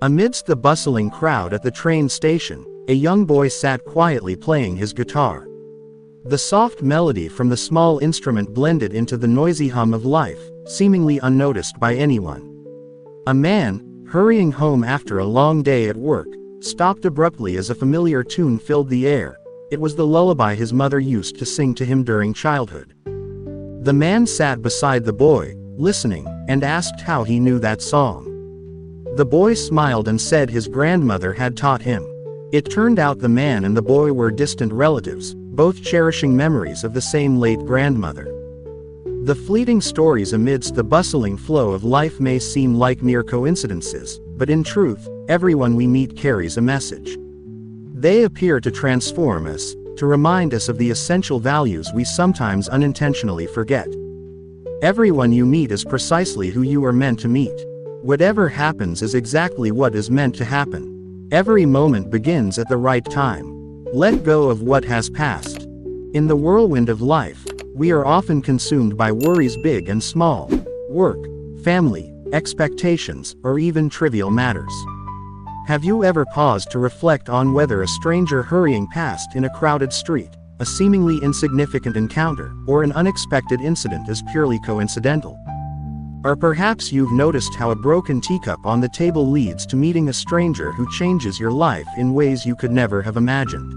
Amidst the bustling crowd at the train station, a young boy sat quietly playing his guitar. The soft melody from the small instrument blended into the noisy hum of life, seemingly unnoticed by anyone. A man, hurrying home after a long day at work, stopped abruptly as a familiar tune filled the air. It was the lullaby his mother used to sing to him during childhood. The man sat beside the boy, listening, and asked how he knew that song. The boy smiled and said his grandmother had taught him. It turned out the man and the boy were distant relatives, both cherishing memories of the same late grandmother. The fleeting stories amidst the bustling flow of life may seem like mere coincidences, but in truth, everyone we meet carries a message. They appear to transform us, to remind us of the essential values we sometimes unintentionally forget. Everyone you meet is precisely who you are meant to meet. Whatever happens is exactly what is meant to happen. Every moment begins at the right time. Let go of what has passed. In the whirlwind of life, we are often consumed by worries big and small, work, family, expectations, or even trivial matters. Have you ever paused to reflect on whether a stranger hurrying past in a crowded street, a seemingly insignificant encounter, or an unexpected incident is purely coincidental? Or perhaps you've noticed how a broken teacup on the table leads to meeting a stranger who changes your life in ways you could never have imagined.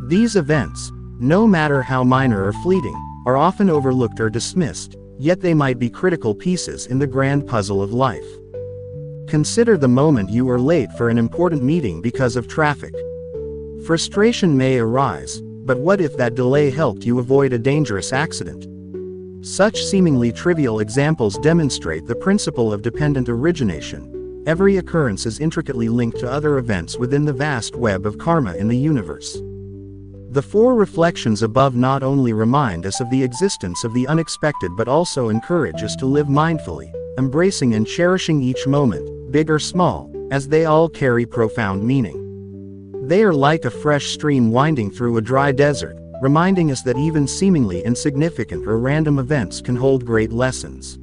These events, no matter how minor or fleeting, are often overlooked or dismissed, yet they might be critical pieces in the grand puzzle of life. Consider the moment you were late for an important meeting because of traffic. Frustration may arise, but what if that delay helped you avoid a dangerous accident? Such seemingly trivial examples demonstrate the principle of dependent origination. Every occurrence is intricately linked to other events within the vast web of karma in the universe. The four reflections above not only remind us of the existence of the unexpected but also encourage us to live mindfully, embracing and cherishing each moment, big or small, as they all carry profound meaning. They are like a fresh stream winding through a dry desert, reminding us that even seemingly insignificant or random events can hold great lessons.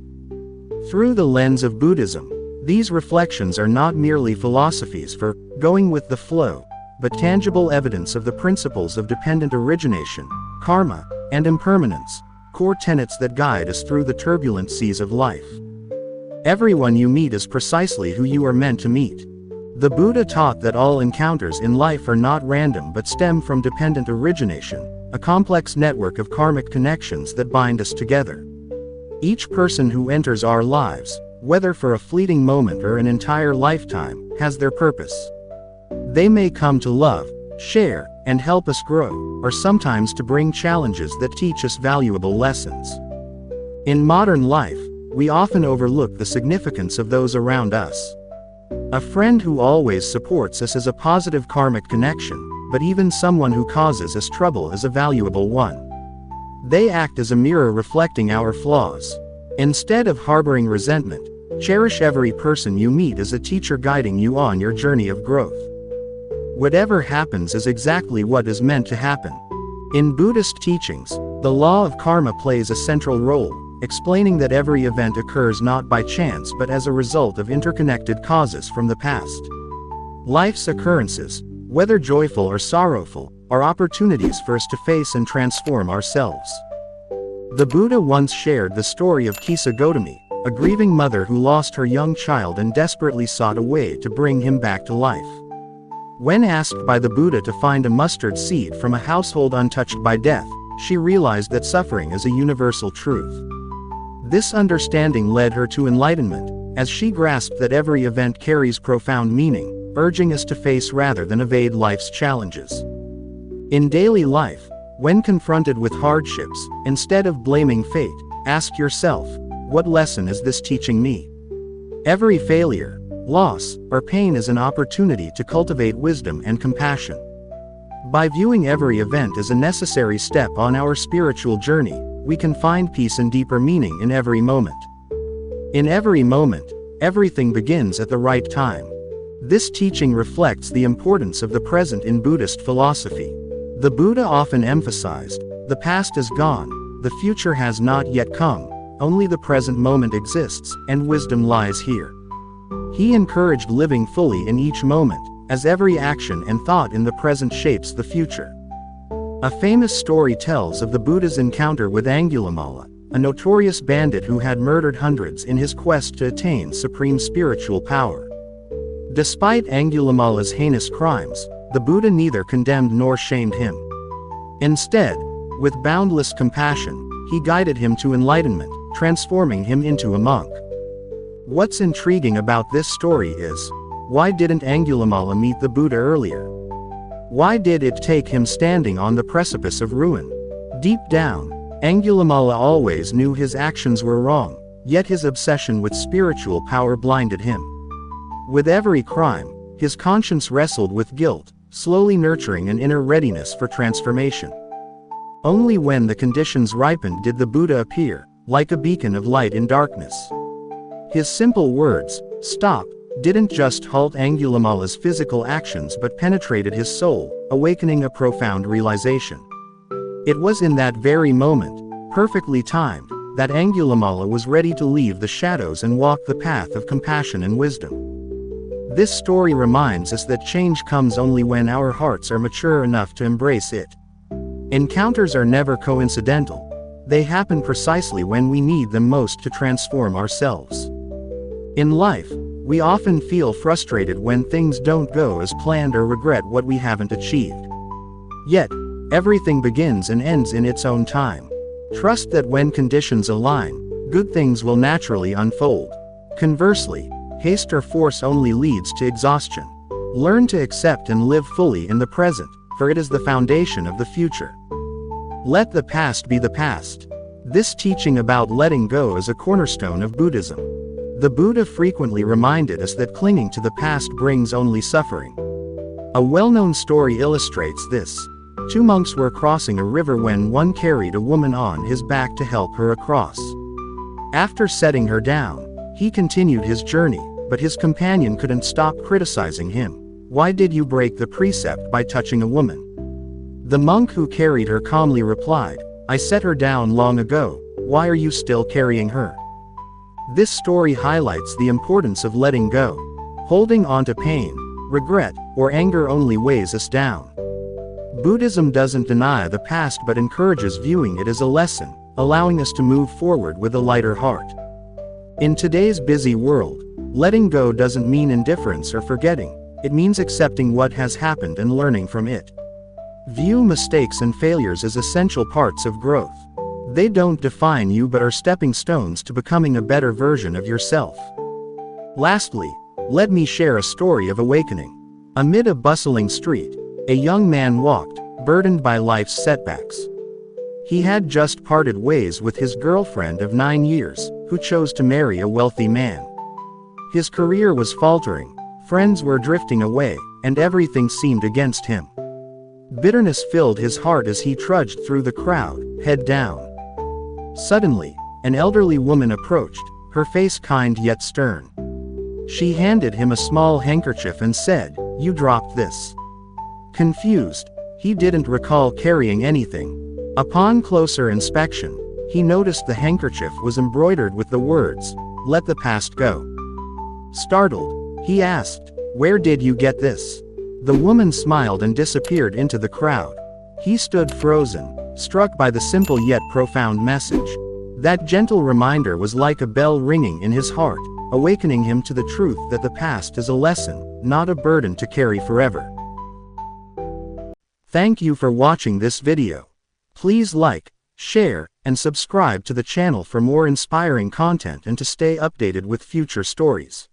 Through the lens of Buddhism, these reflections are not merely philosophies for going with the flow, but tangible evidence of the principles of dependent origination, karma, and impermanence, core tenets that guide us through the turbulent seas of life. Everyone you meet is precisely who you are meant to meet. The Buddha taught that all encounters in life are not random but stem from dependent origination, a complex network of karmic connections that bind us together. Each person who enters our lives, whether for a fleeting moment or an entire lifetime, has their purpose. They may come to love, share, and help us grow, or sometimes to bring challenges that teach us valuable lessons. In modern life, we often overlook the significance of those around us. A friend who always supports us is a positive karmic connection, but even someone who causes us trouble is a valuable one. They act as a mirror reflecting our flaws. Instead of harboring resentment, cherish every person you meet as a teacher guiding you on your journey of growth. Whatever happens is exactly what is meant to happen. In Buddhist teachings, the law of karma plays a central role, explaining that every event occurs not by chance but as a result of interconnected causes from the past. Life's occurrences, whether joyful or sorrowful, are opportunities for us to face and transform ourselves. The Buddha once shared the story of Kisa Gotami, a grieving mother who lost her young child and desperately sought a way to bring him back to life. When asked by the Buddha to find a mustard seed from a household untouched by death, she realized that suffering is a universal truth. This understanding led her to enlightenment, as she grasped that every event carries profound meaning, urging us to face rather than evade life's challenges. In daily life, when confronted with hardships, instead of blaming fate, ask yourself, what lesson is this teaching me? Every failure, loss, or pain is an opportunity to cultivate wisdom and compassion. By viewing every event as a necessary step on our spiritual journey, we can find peace and deeper meaning in every moment. In every moment, everything begins at the right time. This teaching reflects the importance of the present in Buddhist philosophy. The Buddha often emphasized, the past is gone, the future has not yet come, only the present moment exists, and wisdom lies here. He encouraged living fully in each moment, as every action and thought in the present shapes the future. A famous story tells of the Buddha's encounter with Angulimala, a notorious bandit who had murdered hundreds in his quest to attain supreme spiritual power. Despite Angulimala's heinous crimes, the Buddha neither condemned nor shamed him. Instead, with boundless compassion, he guided him to enlightenment, transforming him into a monk. What's intriguing about this story is, why didn't Angulimala meet the Buddha earlier? Why did it take him standing on the precipice of ruin? Deep down, Angulimala always knew his actions were wrong, yet his obsession with spiritual power blinded him. With every crime, his conscience wrestled with guilt, slowly nurturing an inner readiness for transformation. Only when the conditions ripened did the Buddha appear, like a beacon of light in darkness. His simple words, "Stop," didn't just halt Angulimala's physical actions but penetrated his soul, awakening a profound realization. It was in that very moment, perfectly timed, that Angulimala was ready to leave the shadows and walk the path of compassion and wisdom. This story reminds us that change comes only when our hearts are mature enough to embrace it. Encounters are never coincidental. They happen precisely when we need them most to transform ourselves. In life, we often feel frustrated when things don't go as planned or regret what we haven't achieved. Yet, everything begins and ends in its own time. Trust that when conditions align, good things will naturally unfold. Conversely, haste or force only leads to exhaustion. Learn to accept and live fully in the present, for it is the foundation of the future. Let the past be the past. This teaching about letting go is a cornerstone of Buddhism. The Buddha frequently reminded us that clinging to the past brings only suffering. A well-known story illustrates this. Two monks were crossing a river when one carried a woman on his back to help her across. After setting her down, he continued his journey, but his companion couldn't stop criticizing him. "Why did you break the precept by touching a woman?" The monk who carried her calmly replied, "I set her down long ago, why are you still carrying her?" This story highlights the importance of letting go. Holding on to pain, regret, or anger only weighs us down. Buddhism doesn't deny the past but encourages viewing it as a lesson, allowing us to move forward with a lighter heart. In today's busy world, letting go doesn't mean indifference or forgetting. It means accepting what has happened and learning from it. View mistakes and failures as essential parts of growth. They don't define you but are stepping stones to becoming a better version of yourself. Lastly, let me share a story of awakening. Amid a bustling street, a young man walked, burdened by life's setbacks. He had just parted ways with his girlfriend of 9 years, who chose to marry a wealthy man. His career was faltering, friends were drifting away, and everything seemed against him. Bitterness filled his heart as he trudged through the crowd, head down. Suddenly, an elderly woman approached, her face kind yet stern. She handed him a small handkerchief and said, "You dropped this." Confused, he didn't recall carrying anything. Upon closer inspection, he noticed the handkerchief was embroidered with the words, "Let the past go." Startled, he asked, "Where did you get this?" The woman smiled and disappeared into the crowd. He stood frozen, struck by the simple yet profound message. That gentle reminder was like a bell ringing in his heart, awakening him to the truth that the past is a lesson, not a burden to carry forever. Thank you for watching this video. Please like, share, and subscribe to the channel for more inspiring content and to stay updated with future stories.